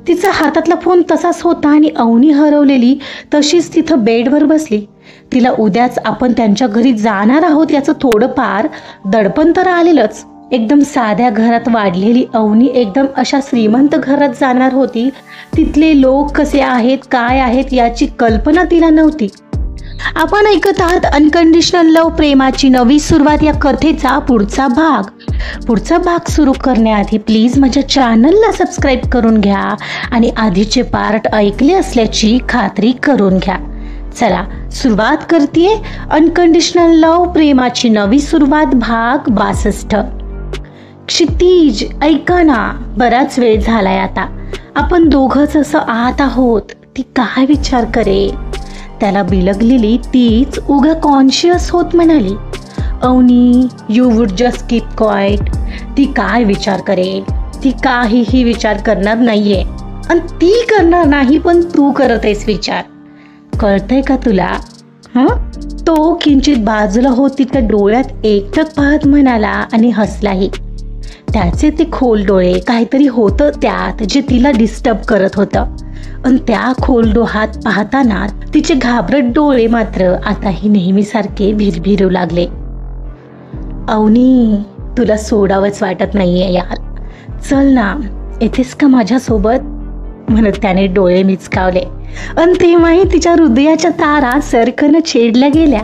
तिचा हातातला फोन तसाच होता आणि अवनी हरवलेली तशीच तिथं बेडवर बसली. तिला उद्याच आपण त्यांच्या घरी जाणार आहोत याचं थोडंफार दडपण तर आलेलंच. एकदम साध्या घरात वाढलेली अवनी एकदम अशा श्रीमंत घरात जाणार होती. तिथले लोक कसे आहेत, काय आहेत याची कल्पना तिला नव्हती. आपण ऐकत आहात अनकंडिशनल लव्ह, प्रेमाची नवी सुरुवात या कथेचा पुढचा भाग सुरू करण्याआधी प्लीज माझ्या चॅनलला सबस्क्राईब करून घ्या आणि आधीचे पार्ट ऐकले असल्याची खात्री करून घ्या. चला सुरुवात करतेय. अनकंडिशनल लव्ह, प्रेमाची नवी सुरुवात, भाग 62. क्षितिज, ऐका ना, बराच वेळ झालाय आता. आपण दोघंच असं आत आहोत. ती काय विचार करे? त्याला बिलगलेली तीच उगा कॉन्शियस होत म्हणाली. Avani, you would just keep quiet. ती काय विचार करेल? ती काहीही विचार करणार नाहीये आणि ती करणार नाही, पण तू करत आहेस विचार. कळतंय का तुला? तो किंचित बाजूला होत तिच्या डोळ्यात एकटक पाहत म्हणाला आणि हसलाही. त्याचे ते खोल डोळे, काहीतरी होतं त्यात जे तिला डिस्टर्ब करत होतं. आणि त्या खोल डोहात पाहताना तिचे घाबरट डोळे मात्र आताही नेहमीसारखे भिरभिरू लागले. अवनी, तुला सोडावंच वाटत नाहीये यार. चल ना, येतेस का माझ्यासोबत? म्हणत त्याने डोळे मिचकावले आणि तेव्हाही तिच्या हृदयाच्या तारा सरकन छेडल्या गेल्या.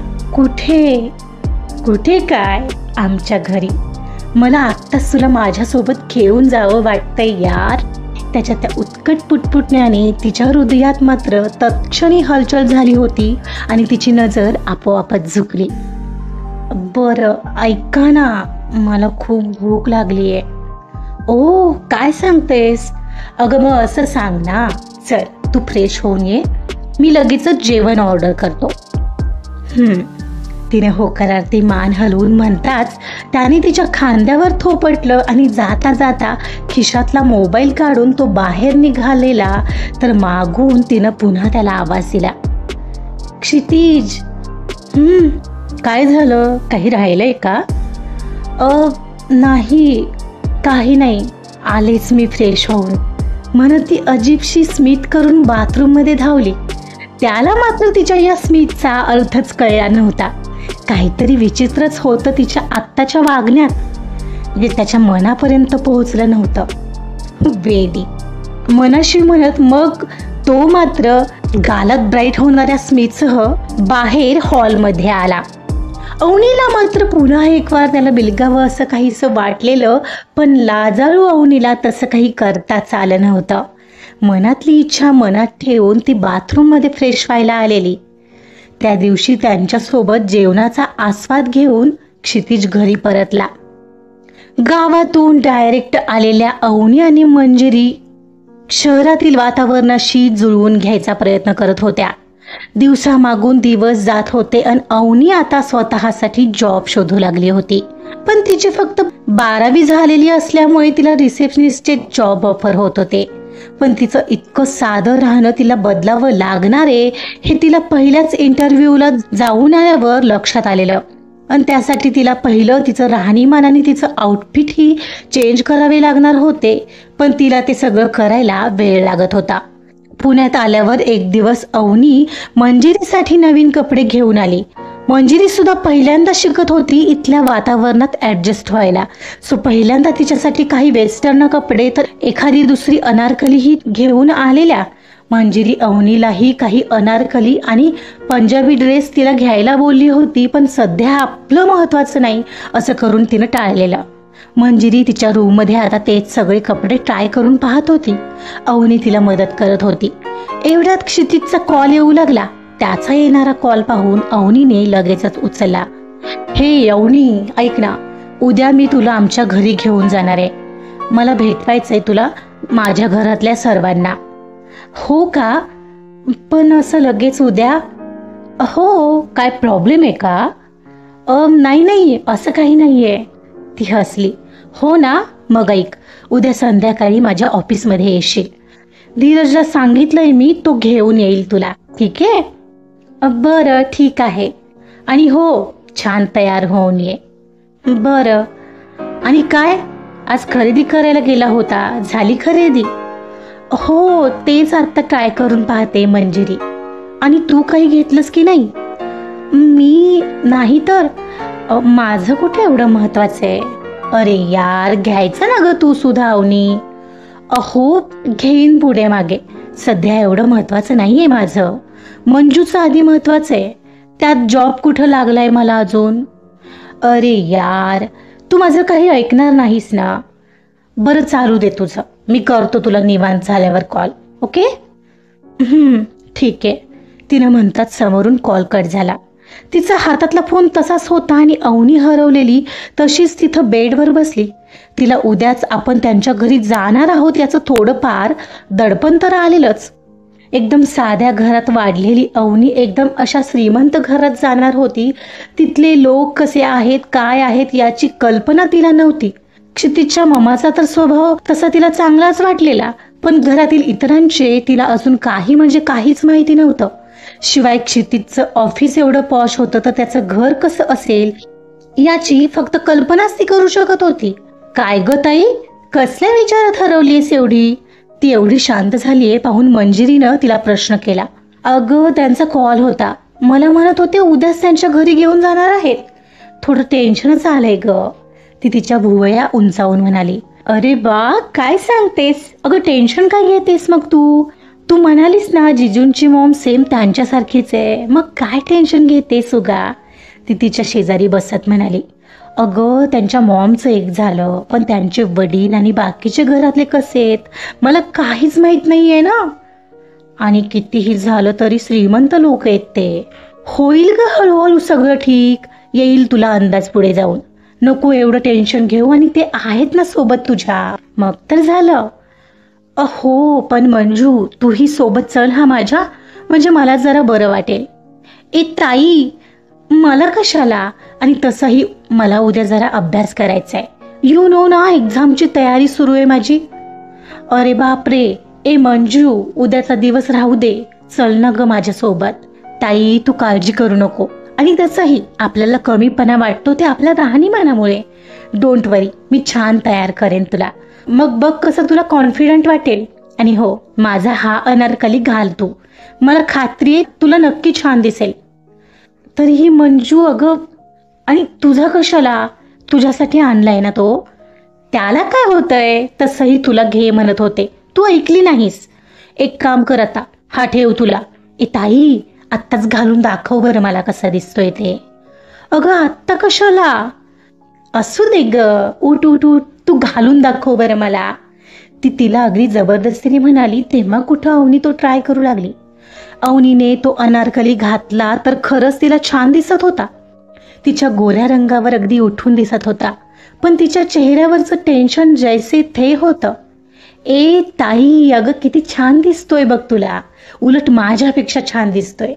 कुठे काय? आमच्या घरी. मला आत्ताच तुला माझ्यासोबत खेळून जावं वाटतंय यार. त्याच्या त्या उत्कट पुटपुटण्याने तिच्या हृदयात मात्र तत्क्षणी हलचल झाली होती आणि तिची नजर आपोआपच झुकली. बरं ऐका ना, मला खूप भूक लागलीये. ओ, काय सांगतेस? अगं मग असं सांग ना. चल तू फ्रेश होऊन ये, मी लगेचच जेवण ऑर्डर करतो. तिने होकारार्थी मान हलवून म्हणताच त्याने तिच्या खांद्यावर थोपटलं आणि जाता जाता खिशातला मोबाईल काढून तो बाहेर निघालेला तर मागून तिनं पुन्हा त्याला आवाज दिला. क्षितिज, काय झालं? काही राहिलंय का? नाही, काही नाही, आलेच मी फ्रेश होऊन, म्हणत ती अजीबशी स्मित करून बाथरूममध्ये धावली. त्याला मात्र तिच्या या स्मितचा अर्थच कळला नव्हता. काहीतरी विचित्रच होतं तिच्या आत्ताच्या वागण्यात, जे त्याच्या मनापर्यंत पोहोचलं नव्हतं. वेडी मनाशी म्हणत मग तो मात्र गालात ब्राईट होणाऱ्या स्मितसह बाहेर हॉलमध्ये आला. अवनीला मात्र पुन्हा एक वार त्याला बिलगावं असं काहीसं वाटलेलं, पण लाजाळू अवनीला तसं काही करताच आलं नव्हतं. मनातली इच्छा मनात ठेवून ती बाथरूममध्ये फ्रेश व्हायला आलेली. त्या दिवशी त्यांच्यासोबत जेवणाचा आस्वाद घेऊन क्षितिज घरी परतला. गावातून डायरेक्ट आलेल्या अवनी आणि मंजिरी शहरातील वातावरणाशी जुळवून घ्यायचा प्रयत्न करत होत्या. दिवसामागून दिवस जात होते आणि अवनी आता स्वतःसाठी जॉब शोधू लागली होती. पण तिची फक्त 12वी झालेली असल्यामुळे तिला रिसेप्शनिस्टचे जॉब ऑफर होत होते. पण तिचं इतकं साधं राहणं तिला बदलावं लागणार आहे हे तिला पहिल्याच इंटरव्ह्यूला जाऊन आल्यावर लक्षात आलेलं. आणि त्यासाठी तिला पहिलं तिचं राहणीमान आणि तिचं आउटफिटही चेंज करावे लागणार होते. पण तिला ते सगळं करायला वेळ लागत होता. पुण्यात आल्यावर एक दिवस अवनी मंजिरीसाठी नवीन कपडे घेऊन आली. मंजिरी सुद्धा पहिल्यांदा शिकत होती इथल्या वातावरणात ॲडजस्ट व्हायला. सो पहिल्यांदा तिच्यासाठी काही वेस्टर्न कपडे तर एखादी दुसरी अनारकलीही घेऊन आलेल्या. मंजिरी अवनीलाही काही अनारकली आणि पंजाबी ड्रेस तिला घ्यायला बोलली होती, पण सध्या आपलं महत्त्वाचं नाही असं करून तिनं टाळलेलं. मंजिरी तिच्या रूममध्ये आता तेच सगळे कपडे ट्राय करून पाहत होती. अवनी तिला मदत करत होती. एवढ्यात क्षितिजचा कॉल येऊ लागला. त्याचा येणारा कॉल पाहून अवनीने लगेचच उचलला. हे अवनी, ऐक ना, उद्या मी तुला आमच्या घरी घेऊन जाणार आहे. मला भेटवायचंय तुला माझ्या घरातल्या सर्वांना. हो का? पण असं लगेच उद्या? हो, काय प्रॉब्लेम आहे का? नाही, असं काही नाहीये. ती हसली. हो ना, मग ऐक, उद्या संध्याकाळी माझ्या ऑफिसमध्ये येशील. धीरजला सांगितलंय मी, तो घेऊन येईल तुला. ठीक आहे? बरं, ठीक आहे. आणि हो, छान तयार होऊन ये. बरं. आणि काय, आज खरेदी करायला गेला होता, झाली खरेदी? हो, तेच आता ट्राय करून पाहते मंजिरी. आणि तू काही घेतलंस की नाही? मी नाही तर माझं कुठे एवढं महत्वाचं आहे. अरे यार, घ्यायचं ना ग तू सुद्धा अवनी. अहो, घेईन पुढे मागे. सध्या एवढं महत्वाचं नाहीये माझं. मंजूचं आधी महत्वाचं आहे. त्यात जॉब कुठं लागलाय मला अजून. अरे यार, तू माझं काही ऐकणार नाहीस ना. बरं, चालू दे तुझं. मी करतो तुला निवांत झाल्यावर कॉल. ओके? ठीक आहे. तिनं म्हणतात समोरून कॉल कट झाला. तिचा हातातला फोन तसाच होता आणि अवनी हरवलेली तशीच तिथं बेडवर बसली. तिला उद्याच आपण त्यांच्या घरी जाणार आहोत याचं थोडंफार दडपण तर आलेलंच. एकदम साध्या घरात वाढलेली अवनी एकदम अशा श्रीमंत घरात जाणार होती. तिथले लोक कसे आहेत, काय आहेत याची कल्पना तिला नव्हती. क्षितिजच्या मामाचा तर स्वभाव तसा तिला चांगलाच वाटलेला, पण घरातील इतरांचे तिला अजून काही म्हणजे काहीच माहिती नव्हतं. शिवाय क्षितिजचं ऑफिस एवढं पॉश होतं तर त्याचं घर कसं असेल याची फक्त कल्पनाच ती करू शकत होती. काय ग ताई, कसल्या विचारात हरवलीयस एवढी? ती एवढी शांत झालीये पाहून मंजिरीनं तिला प्रश्न केला. अगं, त्यांचा कॉल होता. मला म्हणत होते उद्याच त्यांच्या घरी घेऊन जाणार आहेत. थोडं टेन्शनच आलंय ग, ती तिच्या भुवया उंचावून म्हणाली. अरे वा, काय सांगतेस? अगं, टेन्शन काय घेतेस मग तू? तू म्हणालीस ना जिजूंची मॉम सेम त्यांच्यासारखीच आहे, मग काय टेन्शन घेतेस उगा? ती तिच्या शेजारी बसत म्हणाली. अगं, त्यांच्या मॉमचं एक झालं, पण त्यांचे वडील आणि बाकीचे घरातले कसे आहेत मला काहीच माहित नाहीये ना. आणि कितीही झालं तरी श्रीमंत लोक आहेत ते. होईल ग हळूहळू सगळं ठीक, येईल तुला अंदाज पुढे जाऊन. नको एवढं टेन्शन घेऊ, आणि ते आहेत ना सोबत तुझ्या, मग तर झालं. अहो, पण मंजू तूही सोबत चल हा माझ्या, म्हणजे मला जरा बरं वाटेल. ए ताई, मला कशाला? आणि तसंही मला उद्या जरा अभ्यास करायचा आहे. यू नो ना, एक्झामची तयारी सुरू आहे माझी. अरे बापरे. ए मंजू, उद्याचा दिवस राहू दे, चल ना ग माझ्यासोबत. ताई, तू काळजी करू नको. आणि तसंही आपल्याला कमीपणा वाटतो ते आपल्या राहणीमानामुळे. डोंट वरी, मी छान तयार करेन तुला. मग बघ कसं तुला कॉन्फिडंट वाटेल. आणि हो, माझा हा अनारकली घाल तू, मला खात्री आहे तुला नक्की छान दिसेल. तरीही मंजू, अगं, आणि तुझा कशाला? तुझ्यासाठी आणलाय ना तो. त्याला काय होतंय? तसंही तुला घे म्हणत होते, तू ऐकली नाहीस. एक काम कर आता, हा ठेव तुला. ए ताई, आत्ताच घालून दाखव बरं मला कसा दिसतोय ते. अगं, आत्ता कशाला? असू दे ग, उठ उठ उठ, तू घालून दाखव बरं मला. ती तिला अगदी जबरदस्तीने म्हणाली तेव्हा कुठं अवनी तो ट्राय करू लागली. अवनीने तो अनारकली घातला तर खरंच तिला छान दिसत होता. तिच्या गोऱ्या रंगावर अगदी उठून दिसत होता, पण तिच्या चेहऱ्यावरचं टेन्शन जैसे थे होतं. ए ताई, अगं किती छान दिसतोय बघ तुला, उलट माझ्यापेक्षा छान दिसतोय.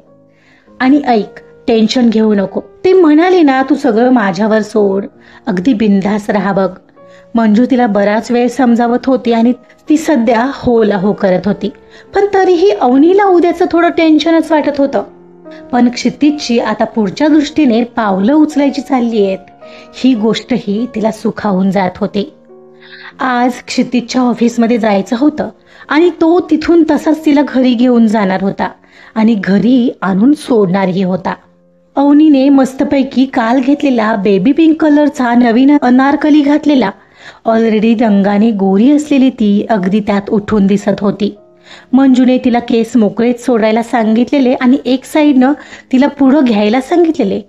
आणि ऐक, टेन्शन घेऊ नको. ते म्हणाले ना, तू सगळं माझ्यावर सोड, अगदी बिनधास्त राहा बघ. मंजू तिला बराच वेळ समजावत होती आणि ती सध्या होला हो करत होती, पण तरीही अवनीला उद्याचं थोडं टेन्शनच वाटत होतं. पण क्षितिजची आता पुढच्या दृष्टीने पावलं उचलायची चालली आहेत ही गोष्टही तिला सुखावून जात होती. आज क्षितिजच्या ऑफिसमध्ये जायचं होतं आणि तो तिथून तसाच तिला घरी घेऊन जाणार होता आणि घरी आणून सोडणारही होता. अवनीने मस्तपैकी काल घेतलेला बेबी पिंक कलरचा नवीन अनारकली घातलेला. ऑलरेडी रंगाने गोरी असलेली ती अगदी त्यात उठून दिसत होती. मंजूने तिला केस मोकळेच सोडायला सांगितलेले आणि एक साईडनं तिला पुढं घ्यायला सांगितलेले.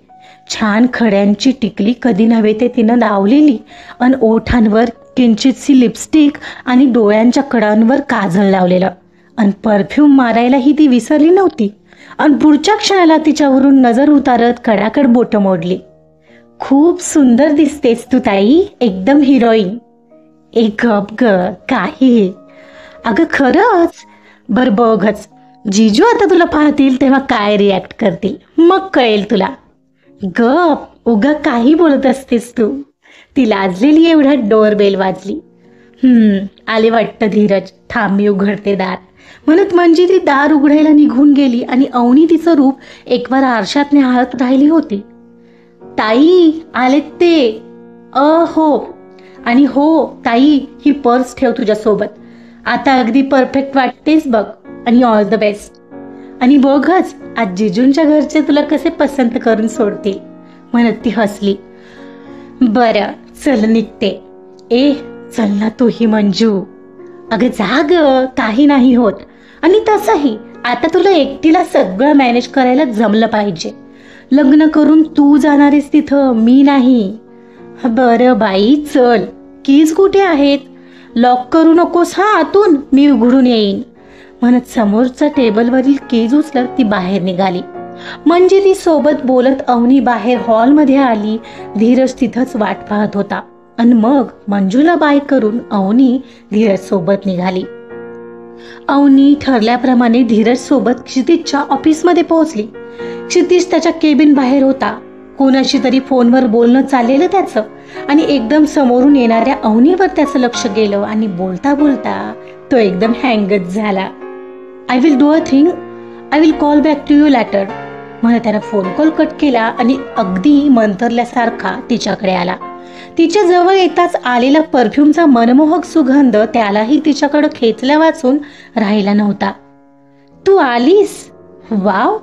छान खड्यांची टिकली कधी नव्हे ते तिनं लावलेली आणि ओठांवर किंचितशी लिपस्टिक आणि डोळ्यांच्या कडांवर काजळ लावलेलं आणि परफ्यूम मारायलाही ती विसरली नव्हती. आणि पुढच्या क्षणाला तिच्यावरून नजर उतारत कडाकड बोटं मोडली. खूप सुंदर दिसतेस तू ताई, एकदम हिरोईन. एक गप ग, काही. अगं खरंच? बर बघच, जीजू आता तुला पाहतील तेव्हा काय रिॲक्ट करतील मग कळेल तुला. गप, उगा काही बोलत असतेस तू. ती लाजलेली एवढ्यात डोअरबेल वाजली. आले वाटतं धीरज, थांब मी उघडते दार म्हणत मंजिरी दार उघडायला निघून गेली आणि अवनी तिचं रूप एकवार आरशात निहाळत राहिली होती. ताई, आलेत ते. हो, आणि हो ताई, ही पर्स ठेव तुझ्यासोबत. आता अगदी परफेक्ट वाटतेस बघ आणि ऑल द बेस्ट. आणि बघच आज जिजूंच्या घरचे तुला कसे पसंत करून सोडतील म्हणत ती हसली. बरं चल निघते. ए चल ना तूही मंजू. अगं जा ग, काही नाही होत. आणि तसंही आता तुला एकटीला सगळं मॅनेज करायला जमलं पाहिजे. लग्न करून तू जाणारीस तिथं, मी नाही. बरं बाई चल. कीज कुठे आहेत? लॉक करू नकोस हा आतून, मी उघडून येईन म्हणत समोरच्या टेबलवरील कीज उचलत ती बाहेर निघाली. म्हणजे ती सोबत बोलत अवनी बाहेर हॉलमध्ये आली. धीरज तिथंच वाट पाहत होता आणि मग मंजूला बाय करून अवनी धीरज सोबत निघाली. अवनी ठरल्याप्रमाणे धीरज सोबत क्षितिजच्या ऑफिसमध्ये पोहोचली. क्षितिज त्याच्या केबिन बाहेर होता. कोणाशी तरी फोनवर बोलणं चाललेलं त्याचं आणि एकदम समोरून येणाऱ्या अवनीवर त्याचं लक्ष गेलं आणि बोलता बोलता तो एकदम हँगच झाला. I will do a thing, I will call back to you later म्हणत त्यानं फोन कॉल कट केला आणि अगदी मंतरल्यासारखा तिच्याकडे आला. तिच्या जवळ येताच आलेला परफ्यूमचा मनमोहक सुगंध त्यालाही तिच्याकडे खेचला वाचून राहिला नव्हता. तू आलीस? Wow,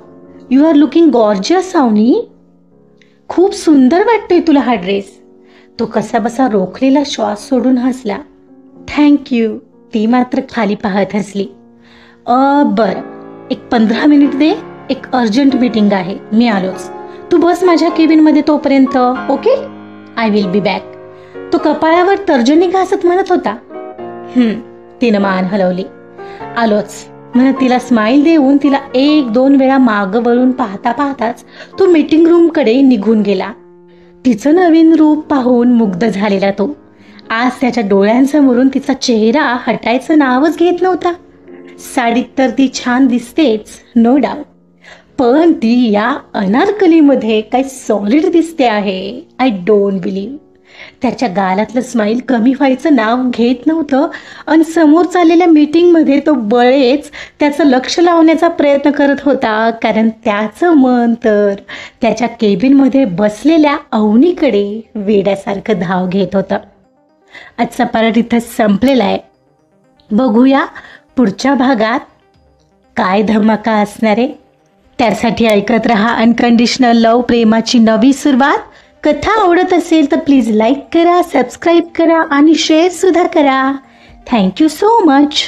you are looking gorgeous Avani. खूप सुंदर वाटतोय तुला हा ड्रेस. तो कसा बसा रोखलेला श्वास सोडून हसला. थँक्यू. ती मात्र खाली पाहत हसली. बरं, एक 15 मिनिट दे, एक अर्जंट मीटिंग आहे, मी आलोच. तू बस माझ्या केबिनमध्ये तोपर्यंत, okay? I will be back. तो कपाळावर तर्जनी घासत म्हणत होता. तिनं मान हलवली. आलोच म्हणत तिला स्माईल देऊन तिला 1-2 वेळा मागं वळून पाहता पाहताच तो मीटिंग रूमकडे निघून गेला. तिचं नवीन रूप पाहून मुग्ध झालेला तो आज त्याच्या डोळ्यांसमोरून तिचा चेहरा हटायचं नावच घेत नव्हता. साडीत तर ती छान दिसतेच, नो डाऊट, पण ती या अनारकलीमध्ये काही सॉलिड दिसते आहे. I don't believe. त्याच्या गालातलं स्माईल कमी व्हायचं नाव घेत नव्हतं आणि समोर चाललेल्या मीटिंगमध्ये तो बळेच त्याचं लक्ष लावण्याचा प्रयत्न करत होता, कारण त्याचं मन तर त्याच्या केबिनमध्ये बसलेल्या अवनीकडे वेड्यासारखं धाव घेत होतं. आजचा पार्ट इथं संपलेला आहे. बघूया पुढच्या भागात काय धमाका असणार आहे. त्यासाठी ऐकत रहा अनकंडिशनल लव, प्रेमाची नवी सुरुवात. कथा आवडत असेल तर प्लीज लाईक करा, सबस्क्राईब करा आणि शेअर सुद्धा करा. Thank you so much.